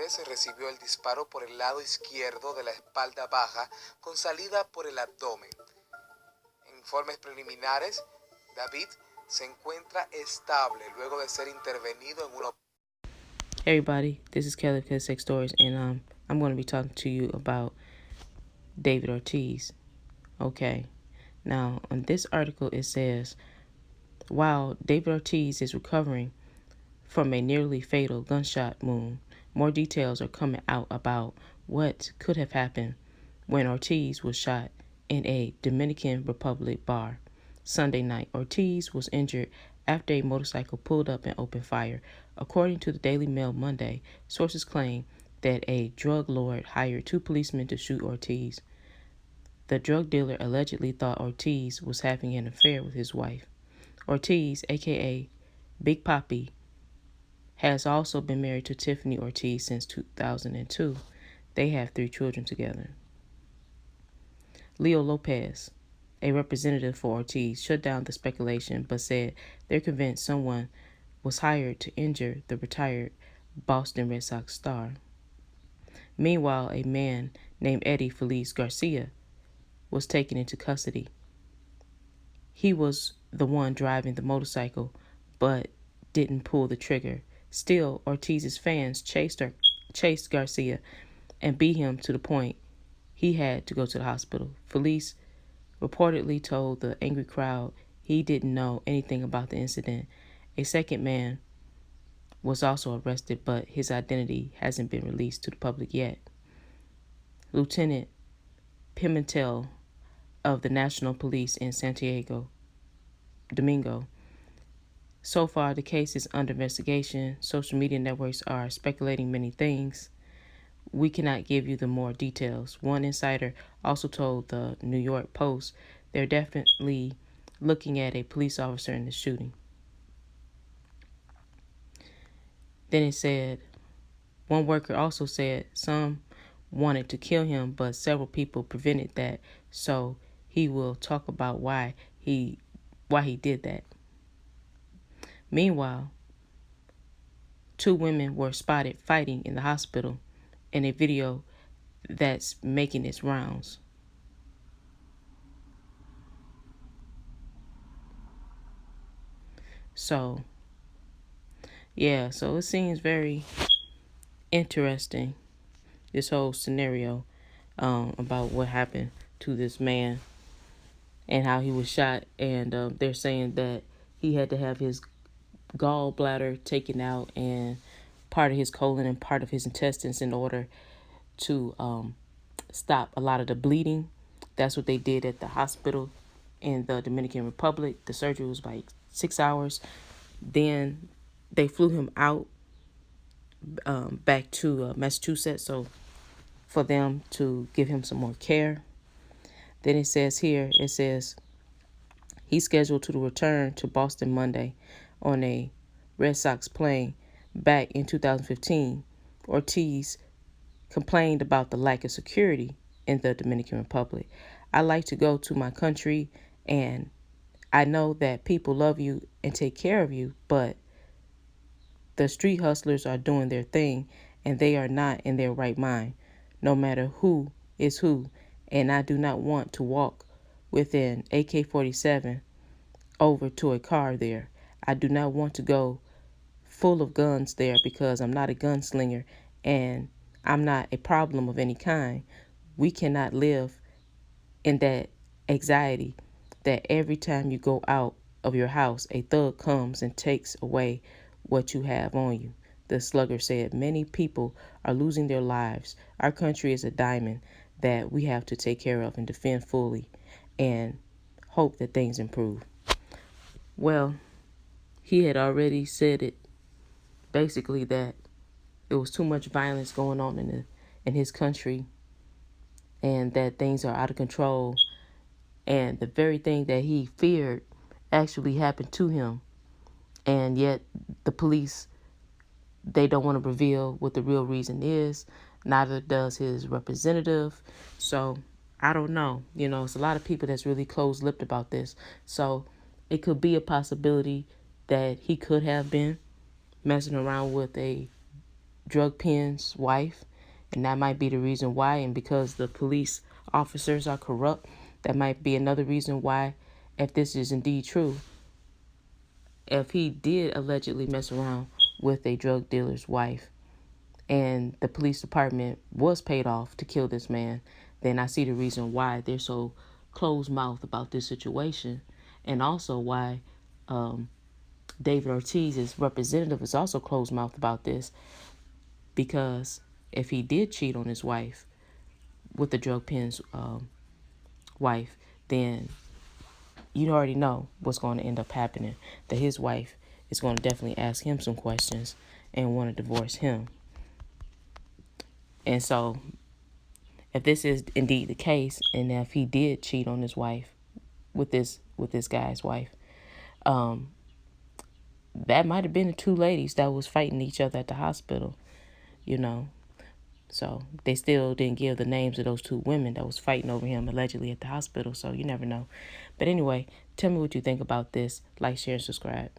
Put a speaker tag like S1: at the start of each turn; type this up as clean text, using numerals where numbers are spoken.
S1: martes recibió el disparo por el lado izquierdo de la espalda baja con salida por el abdomen. En informes preliminares, David se encuentra estable luego de ser intervenido en una...
S2: Hey everybody, this is Kelly with Sex Stories, and I'm going to be talking to you about David Ortiz. Okay, now on this article it says, while David Ortiz is recovering from a nearly fatal gunshot wound, more details are coming out about what could have happened when Ortiz was shot in a Dominican Republic bar. Sunday night, Ortiz was injured after a motorcycle pulled up and opened fire. According to the Daily Mail Monday, sources claim that a drug lord hired 2 policemen to shoot Ortiz. The drug dealer allegedly thought Ortiz was having an affair with his wife. Ortiz, aka Big Papi, has also been married to Tiffany Ortiz since 2002. They have 3 children together. Leo Lopez, a representative for Ortiz, shut down the speculation but said they're convinced someone was hired to injure the retired Boston Red Sox star. Meanwhile, a man named Eddie Feliz Garcia was taken into custody. He was the one driving the motorcycle but didn't pull the trigger. Still, Ortiz's fans chased Garcia and beat him to the point he had to go to the hospital. Feliz reportedly told the angry crowd he didn't know anything about the incident. A second man was also arrested, but his identity hasn't been released to the public yet. Lieutenant Pimentel of the National Police in Santiago Domingo. So far, the case is under investigation. Social media networks are speculating many things. We cannot give you the more details. One insider also told the New York Post they're definitely looking at a police officer in the shooting. Then it said, one worker also said some wanted to kill him, but several people prevented that, so he will talk about why he did that. Meanwhile, 2 women were spotted fighting in the hospital in a video that's making its rounds. So it seems very interesting, this whole scenario about what happened to this man and how he was shot. And they're saying that he had to have his gallbladder taken out and part of his colon and part of his intestines in order to stop a lot of the bleeding. That's what they did at the hospital in the Dominican Republic. The surgery was like 6 hours. Then they flew him out back to Massachusetts, so for them to give him some more care. Then it says he's scheduled to return to Boston Monday on a Red Sox plane. Back in 2015, Ortiz complained about the lack of security in the Dominican Republic. I like to go to my country, and I know that people love you and take care of you, but the street hustlers are doing their thing, and they are not in their right mind, no matter who is who. And I do not want to walk with an AK-47 over to a car there. I do not want to go full of guns there because I'm not a gunslinger and I'm not a problem of any kind. We cannot live in that anxiety that every time you go out of your house, a thug comes and takes away what you have on you. The Slugger said, many people are losing their lives. Our country is a diamond that we have to take care of and defend fully and hope that things improve. Well, he had already said it, basically, that there was too much violence going on in his country and that things are out of control. And the very thing that he feared actually happened to him. And yet the police, they don't want to reveal what the real reason is. Neither does his representative. So I don't know. It's a lot of people that's really close-lipped about this. So it could be a possibility that he could have been messing around with a drug pen's wife, and that might be the reason why. And because the police officers are corrupt, that might be another reason why, if this is indeed true, if he did allegedly mess around with a drug dealer's wife and the police department was paid off to kill this man, then I see the reason why they're so closed-mouthed about this situation, and also why David Ortiz's representative is also closed-mouthed about this, because if he did cheat on his wife with the drug pen's wife, then you already know what's going to end up happening, that his wife is going to definitely ask him some questions and want to divorce him. And so if this is indeed the case, and if he did cheat on his wife with this guy's wife, that might have been the two ladies that was fighting each other at the hospital, you know. So they still didn't give the names of those two women that was fighting over him allegedly at the hospital. So you never know. But anyway, tell me what you think about this. Like, share, and subscribe.